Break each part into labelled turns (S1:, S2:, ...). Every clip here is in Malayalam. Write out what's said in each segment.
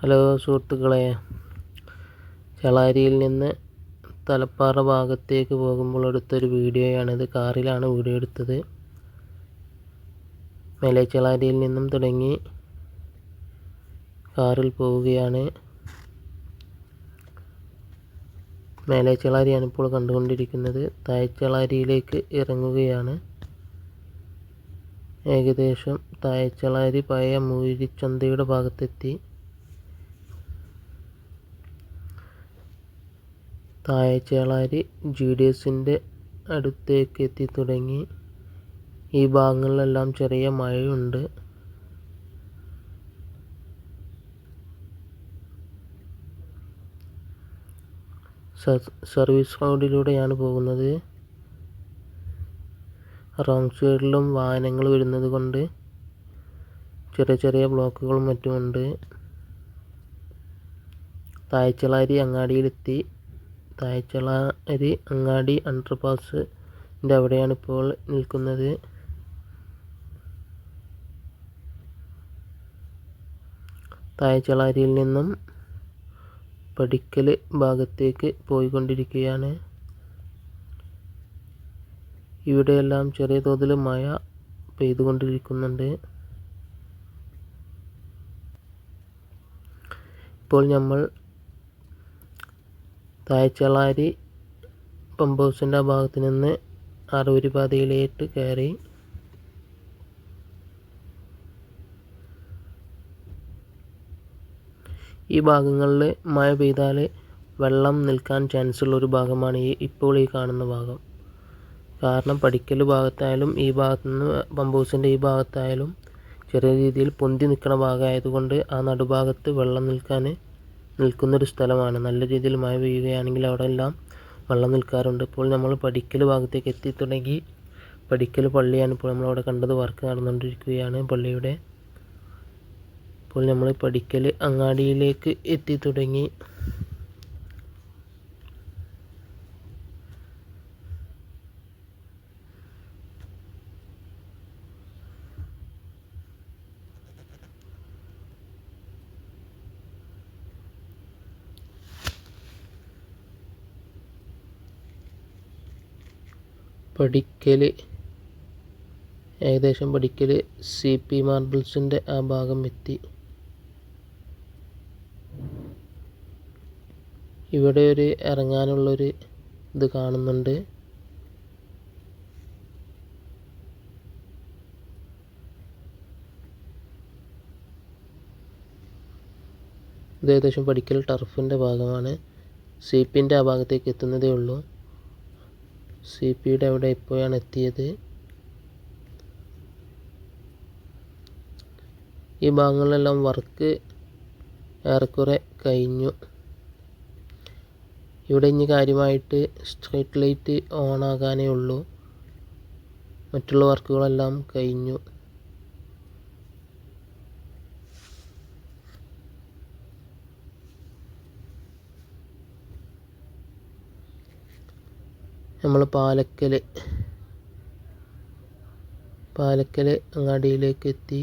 S1: ഹലോ സുഹൃത്തുക്കളെ, ചേളാരിയിൽ നിന്ന് തലപ്പാറ ഭാഗത്തേക്ക് പോകുമ്പോൾ എടുത്തൊരു വീഡിയോയാണിത്. കാറിലാണ് വീഡിയോ എടുത്തത്. മേലെ ചേളാരിയിൽ നിന്നും തുടങ്ങി കാറിൽ പോവുകയാണ്. മേലെ ചേളാരിയാണ് ഇപ്പോൾ കണ്ടുകൊണ്ടിരിക്കുന്നത്. താഴെച്ചേളാരിയിലേക്ക് ഇറങ്ങുകയാണ്. ഏകദേശം താഴെച്ചേളാരി പഴയ മൂരിച്ചന്തയുടെ ഭാഗത്തെത്തി. താഴെച്ചേളാരി GDSൻ്റെ അടുത്തേക്ക് എത്തി തുടങ്ങി. ഈ ഭാഗങ്ങളിലെല്ലാം ചെറിയ മഴയുണ്ട്. സർവീസ് റോഡിലൂടെയാണ് പോകുന്നത്. റോങ് സൈഡിലും വാഹനങ്ങൾ വരുന്നത് കൊണ്ട് ചെറിയ ചെറിയ ബ്ലോക്കുകളും മറ്റുമുണ്ട്. താഴെച്ചേളാരി അങ്ങാടിയിലെത്തി. താഴെച്ചേളാരി അങ്ങാടി അണ്ടർപാസിൻ്റെ അവിടെയാണ് ഇപ്പോൾ നിൽക്കുന്നത്. താഴെച്ചേളാരിയിൽ നിന്നും പടിക്കൽ ഭാഗത്തേക്ക് പോയിക്കൊണ്ടിരിക്കുകയാണ്. ഇവിടെയെല്ലാം ചെറിയ തോതിൽ മഴ പെയ്തുകൊണ്ടിരിക്കുന്നുണ്ട്. ഇപ്പോൾ നമ്മൾ താഴെച്ചേളാരി പമ്പ് ഹൗസിൻ്റെ ഭാഗത്ത് നിന്ന് ആറുവരി പാതയിലേക്ക് കയറി. ഈ ഭാഗങ്ങളിൽ മഴ പെയ്താൽ വെള്ളം നിൽക്കാൻ ചാൻസുള്ളൊരു ഭാഗമാണ് ഇപ്പോൾ ഈ കാണുന്ന ഭാഗം. കാരണം പടിക്കൽ ഭാഗത്തായാലും ഈ ഭാഗത്തു നിന്ന് പമ്പ് ഹൗസിൻ്റെ ഈ ഭാഗത്തായാലും ചെറിയ രീതിയിൽ പൊന്തി നിൽക്കുന്ന ഭാഗമായതുകൊണ്ട് ആ നടുഭാഗത്ത് വെള്ളം നിൽക്കുന്നൊരു സ്ഥലമാണ്. നല്ല രീതിയിൽ മഴ പെയ്യുകയാണെങ്കിൽ അവിടെ എല്ലാം വെള്ളം നിൽക്കാറുണ്ട്. ഇപ്പോൾ നമ്മൾ പടിക്കൽ ഭാഗത്തേക്ക് എത്തി തുടങ്ങി. പടിക്കൽ പള്ളിയാണ് ഇപ്പോൾ നമ്മളവിടെ കണ്ടത്. വർക്ക് നടന്നുകൊണ്ടിരിക്കുകയാണ് പള്ളിയുടെ. ഇപ്പോൾ നമ്മൾ പടിക്കൽ അങ്ങാടിയിലേക്ക് എത്തി തുടങ്ങി. ഏകദേശം പടിക്കൽ CP മാർബിൾസിൻ്റെ ആ ഭാഗം എത്തി. ഇവിടെ ഒരു ഇറങ്ങാനുള്ളൊരു ഇത് കാണുന്നുണ്ട്. ഇത് ഏകദേശം പടിക്കൽ ടർഫിൻ്റെ ഭാഗമാണ്. CPൻ്റെ ആ ഭാഗത്തേക്ക് എത്തുന്നതേ ഉള്ളൂ. CPയുടെ അവിടെ ഇപ്പോഴാണ് എത്തിയത്. ഈ ഭാഗങ്ങളിലെല്ലാം വർക്ക് ഏറെക്കുറെ കഴിഞ്ഞു. ഇവിടെ ഇനി കാര്യമായിട്ട് സ്ട്രീറ്റ് ലൈറ്റ് ഓണാകാനേ ഉള്ളൂ. മറ്റുള്ള വർക്കുകളെല്ലാം കഴിഞ്ഞു. നമ്മൾ പാലക്കൽ അങ്ങാടിയിലേക്ക് എത്തി.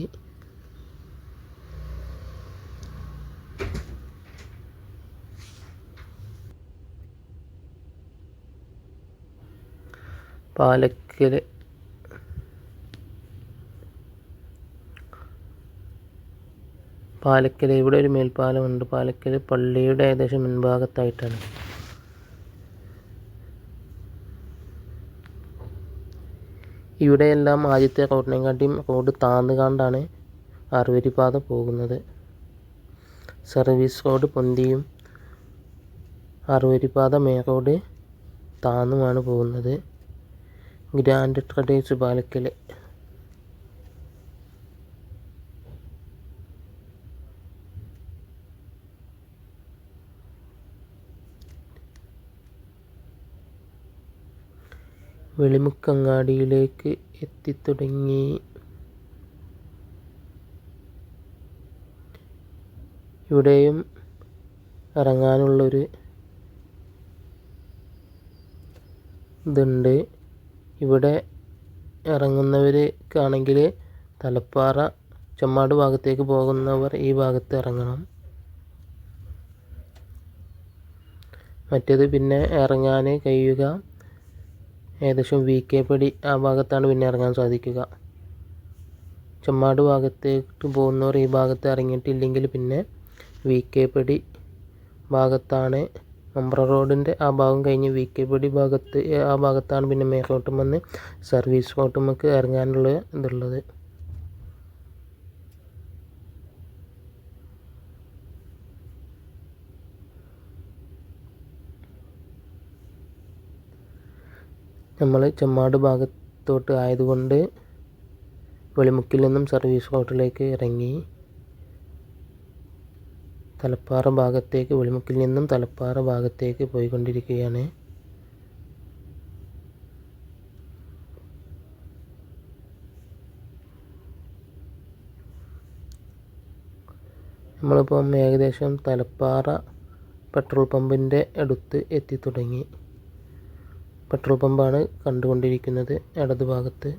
S1: പാലക്കൽ ഇവിടെ ഒരു മേൽപ്പാലമുണ്ട്. പാലക്കൽ പള്ളിയുടെ ഏകദേശം മുൻഭാഗത്തായിട്ടാണ്. ഇവിടെയെല്ലാം ആദ്യത്തെ റോഡിനെക്കാട്ടിയും റോഡ് താന്നുകൊണ്ടാണ് ആറുവരി പാത പോകുന്നത്. സർവീസ് റോഡ് പൊന്തിയും ആറുവരി പാത മെയിൻ റോഡ് താന്നുമാണ് പോകുന്നത്. Grand traders Palakkal. വെളിമുക്കങ്ങാടിയിലേക്ക് എത്തിത്തുടങ്ങി. ഇവിടെയും ഇറങ്ങാനുള്ളൊരു ഇതുണ്ട്. ഇവിടെ ഇറങ്ങുന്നവർക്കാണെങ്കിൽ തലപ്പാറ ചെമ്മാട് ഭാഗത്തേക്ക് പോകുന്നവർ ഈ ഭാഗത്ത് ഇറങ്ങണം. മറ്റേത് പിന്നെ ഇറങ്ങാൻ കഴിയുക ഏകദേശം VK പടി ആ ഭാഗത്താണ് പിന്നെ ഇറങ്ങാൻ സാധിക്കുക. ചെമ്മാട് ഭാഗത്തേക്ക് പോകുന്നവർ ഈ ഭാഗത്ത് ഇറങ്ങിയിട്ടില്ലെങ്കിൽ പിന്നെ VK പടി ഭാഗത്താണ് മമ്പ്ര റോഡിൻ്റെ ആ ഭാഗം കഴിഞ്ഞ് VK പടി ആ ഭാഗത്താണ് പിന്നെ മേലോട്ടും വന്ന് സർവീസ് റോട്ടുമൊക്കെ ഇറങ്ങാനുള്ള ഇതുള്ളത്. നമ്മൾ ചെമ്മാട് ഭാഗത്തോട്ട് ആയതുകൊണ്ട് വെളിമുക്കിൽ നിന്നും സർവീസ് റോഡിലേക്ക് ഇറങ്ങി തലപ്പാറ ഭാഗത്തേക്ക് വെളിമുക്കിൽ നിന്നും തലപ്പാറ ഭാഗത്തേക്ക് പോയിക്കൊണ്ടിരിക്കുകയാണ്. നമ്മളിപ്പം ഏകദേശം തലപ്പാറ പെട്രോൾ പമ്പിൻ്റെ അടുത്ത് എത്തിത്തുടങ്ങി. പെട്രോൾ പമ്പാണ് കണ്ടുകൊണ്ടിരിക്കുന്നത് ഇടത് ഭാഗത്ത്.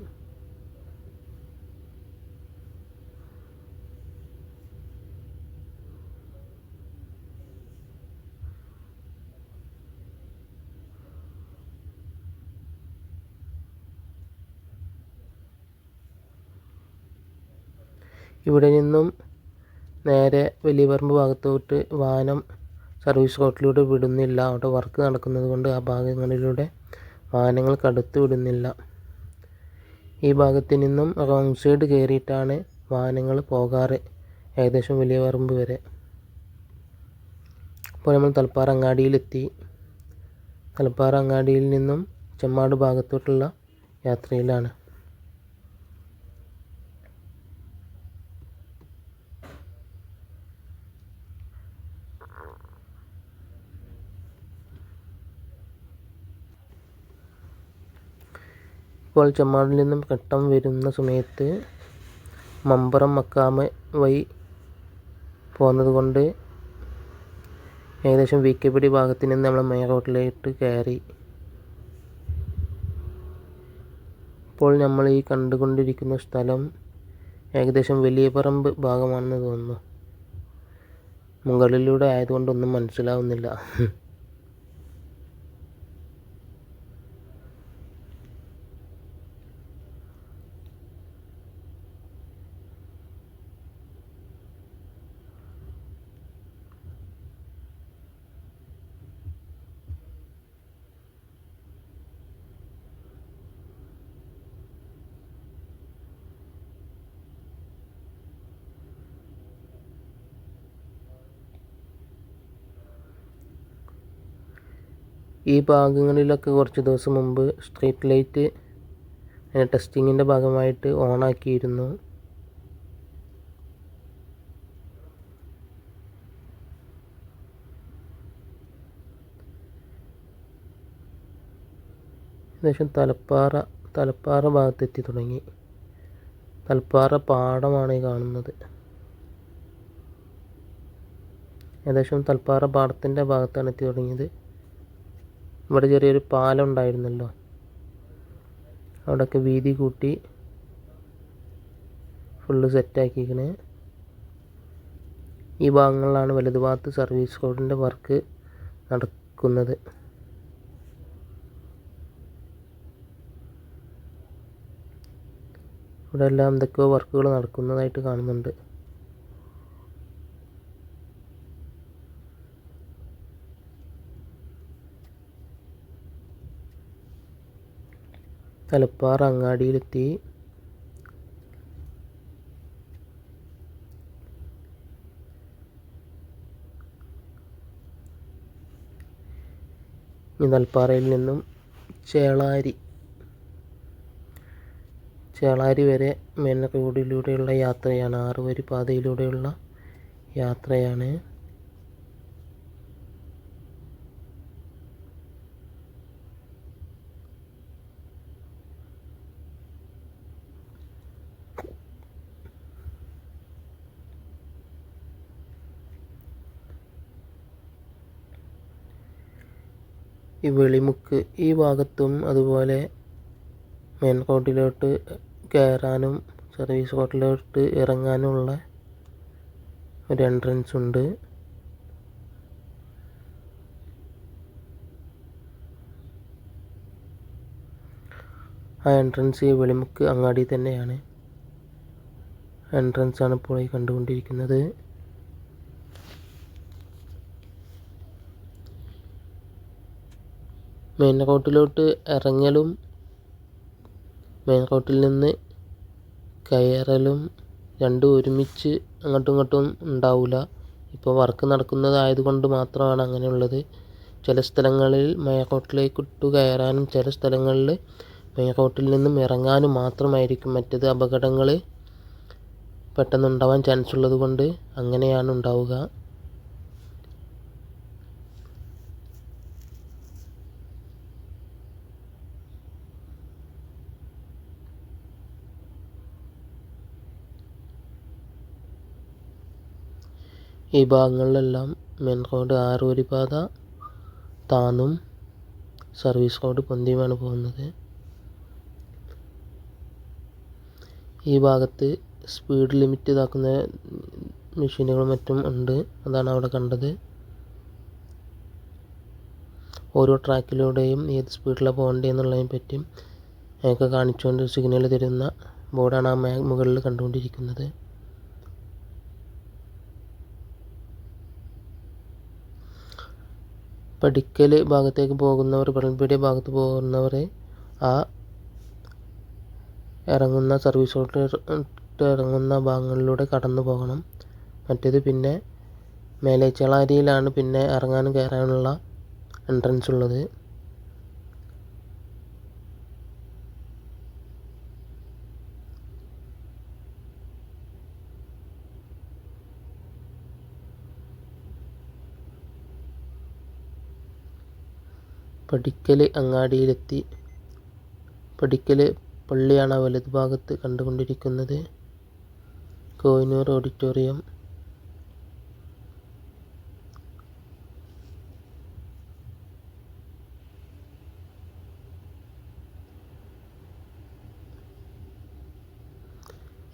S1: ഇവിടെ നിന്നും നേരെ വലിയ പറമ്പ് ഭാഗത്തോട്ട് വാഹനം സർവീസ് റോഡിലൂടെ വിടുന്നില്ല. അവിടെ വർക്ക് നടക്കുന്നത് കൊണ്ട് ആ ഭാഗങ്ങളിലൂടെ വാഹനങ്ങൾ കടത്തി വിടുന്നില്ല. ഈ ഭാഗത്ത് നിന്നും റോങ് സൈഡ് കയറിയിട്ടാണ് വാഹനങ്ങൾ പോകാറ് ഏകദേശം വലിയ പറമ്പ് വരെ. അപ്പോൾ നമ്മൾ തലപ്പാറ അങ്ങാടിയിലെത്തി. തലപ്പാറ അങ്ങാടിയിൽ നിന്നും ചെമ്മാട് ഭാഗത്തോട്ടുള്ള യാത്രയിലാണ്. ഇപ്പോൾ ചെമ്മാടിൽ നിന്നും ഘട്ടം വരുന്ന സമയത്ത് മമ്പറം മക്കാമ് വഴി പോകുന്നത് കൊണ്ട് ഏകദേശം VK പടി ഭാഗത്ത് നിന്ന് നമ്മൾ മെയിൻ റോഡിലേക്ക് കയറി. ഇപ്പോൾ നമ്മൾ ഈ കണ്ടുകൊണ്ടിരിക്കുന്ന സ്ഥലം ഏകദേശം വലിയ പറമ്പ് ഭാഗമാണെന്ന് തോന്നുന്നു. മുകളിലൂടെ ആയതുകൊണ്ടൊന്നും മനസ്സിലാവുന്നില്ല. ഈ ഭാഗങ്ങളിലൊക്കെ കുറച്ച് ദിവസം മുമ്പ് സ്ട്രീറ്റ് ലൈറ്റ് ടെസ്റ്റിങ്ങിൻ്റെ ഭാഗമായിട്ട് ഓണാക്കിയിരുന്നു. ഏകദേശം തലപ്പാറ ഭാഗത്തെത്തി തുടങ്ങി. തലപ്പാറ പാടമാണ് ഈ കാണുന്നത്. ഏകദേശം തലപ്പാറ പാടത്തിൻ്റെ ഭാഗത്താണ് എത്തി തുടങ്ങിയത്. ഇവിടെ ചെറിയൊരു പാലം ഉണ്ടായിരുന്നല്ലോ, അവിടെയൊക്കെ വീതി കൂട്ടി ഫുള്ള് സെറ്റാക്കിയിരിക്കണേ. ഈ ഭാഗങ്ങളിലാണ് വലതുഭാഗത്ത് സർവീസ് റോഡിൻ്റെ വർക്ക് നടക്കുന്നത്. ഇവിടെ എല്ലാം എന്തൊക്കെയോ വർക്കുകൾ നടക്കുന്നതായിട്ട് കാണുന്നുണ്ട്. തലപ്പാറ അങ്ങാടിയിലെത്തി. തലപ്പാറയിൽ നിന്നും ചേളാരി വരെ മെയിൻ റോഡിലൂടെയുള്ള യാത്രയാണ്. 6 വരി പാതയിലൂടെയുള്ള യാത്രയാണ്. ഈ വെളിമുക്ക് ഈ ഭാഗത്തും അതുപോലെ മെയിൻ റോഡിലോട്ട് കയറാനും സർവീസ് റോഡിലോട്ട് ഇറങ്ങാനുമുള്ള ഒരു എൻട്രൻസ് ഉണ്ട്. ആ എൻട്രൻസ് ഈ വെളിമുക്ക് അങ്ങാടി തന്നെയാണ്. എൻട്രൻസ് ആണ് ഇപ്പോൾ ഈ കണ്ടുകൊണ്ടിരിക്കുന്നത്. മെയിൻ റോഡിലോട്ട് ഇറങ്ങലും മെയിൻ റോഡിൽ നിന്ന് കയറലും രണ്ടും ഒരുമിച്ച് അങ്ങോട്ടും ഇങ്ങോട്ടും ഉണ്ടാവില്ല. ഇപ്പോൾ വർക്ക് നടക്കുന്നതായതുകൊണ്ട് മാത്രമാണ് അങ്ങനെയുള്ളത്. ചില സ്ഥലങ്ങളിൽ മെയിൻ റോഡിലേക്കിട്ട് കയറാനും ചില സ്ഥലങ്ങളിൽ മെയിൻ റോഡിൽ നിന്നും ഇറങ്ങാനും മാത്രമായിരിക്കും. മറ്റേത് അപകടങ്ങൾ പെട്ടെന്നുണ്ടാവാൻ ചാൻസ് ഉള്ളത് കൊണ്ട് അങ്ങനെയാണ് ഉണ്ടാവുക. ഈ ഭാഗങ്ങളിലെല്ലാം മെയിൻ റോഡ് ആറുവരി പാത താന്നും സർവീസ് റോഡ് പൊന്തിയുമാണ് പോകുന്നത്. ഈ ഭാഗത്ത് സ്പീഡ് ലിമിറ്റ് ഇതാക്കുന്ന മെഷീനുകളും മറ്റും ഉണ്ട്. അതാണ് അവിടെ കണ്ടത്. ഓരോ ട്രാക്കിലൂടെയും ഏത് സ്പീഡിലാണ് പോകേണ്ടത് എന്നുള്ളതിനെ പറ്റിയും ഒക്കെ കാണിച്ചുകൊണ്ട് സിഗ്നൽ തരുന്ന ബോർഡാണ് ആ മുകളിൽ കണ്ടുകൊണ്ടിരിക്കുന്നത്. പടിക്കൽ ഭാഗത്തേക്ക് പോകുന്നവർ, പളനിപ്പീടിയ ഭാഗത്ത് പോകുന്നവർ ആ ഇറങ്ങുന്ന സർവീസ് റോഡിൽ ഇറങ്ങുന്ന ഭാഗങ്ങളിലൂടെ കടന്നു പോകണം. മറ്റേത് പിന്നെ മേലെ ചേളാരിയിലാണ് പിന്നെ ഇറങ്ങാനും കയറാനുള്ള എൻട്രൻസ് ഉള്ളത്. പടിക്കൽ അങ്ങാടിയിലെത്തി. പടിക്കൽ പള്ളിയാണ് വലത് ഭാഗത്ത് കണ്ടുകൊണ്ടിരിക്കുന്നത്. കോഹിനൂർ ഓഡിറ്റോറിയം.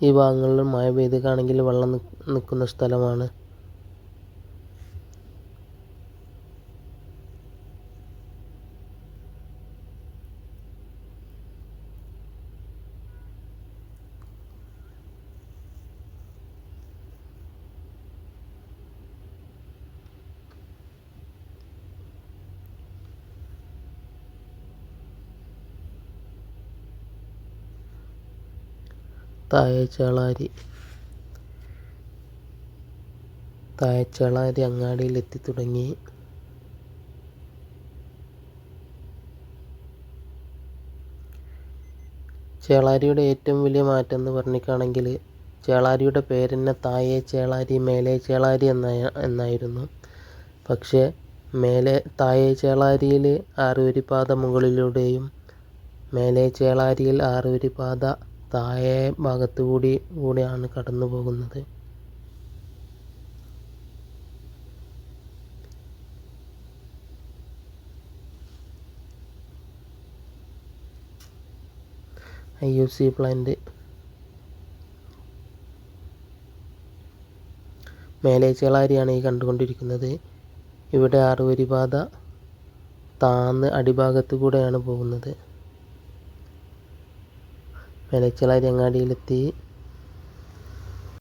S1: ഈ ഭാഗങ്ങളിൽ മഴ പെയ്തുകയാണെങ്കിൽ വെള്ളം നിൽക്കുന്ന സ്ഥലമാണ്. താഴെച്ചേളാരി അങ്ങാടിയിലെത്തി തുടങ്ങി. ചേളാരിയുടെ ഏറ്റവും വലിയ മാറ്റം എന്ന് പറഞ്ഞിട്ടാണെങ്കിൽ ചേളാരിയുടെ പേര് തന്നെ താഴെ ചേളാരി മേലെ ചേളാരി എന്നായിരുന്നു. പക്ഷേ താഴെ ചേളാരിയിൽ ആറുവരിപ്പാത മുകളിലൂടെയും മേലെ ചേളാരിയിൽ ആറുവരിപ്പാത താഴെ ഭാഗത്തു കൂടിയാണ് കടന്നു പോകുന്നത്. IFC plant. മേലെ ചേളാരിയാണ് ഈ കണ്ടുകൊണ്ടിരിക്കുന്നത്. ഇവിടെ ആറുവരിപ്പാത താന്ന് അടിഭാഗത്തു കൂടെയാണ് പോകുന്നത്. മേലെ ചേളാരി അങ്ങാടിയിലെത്തി.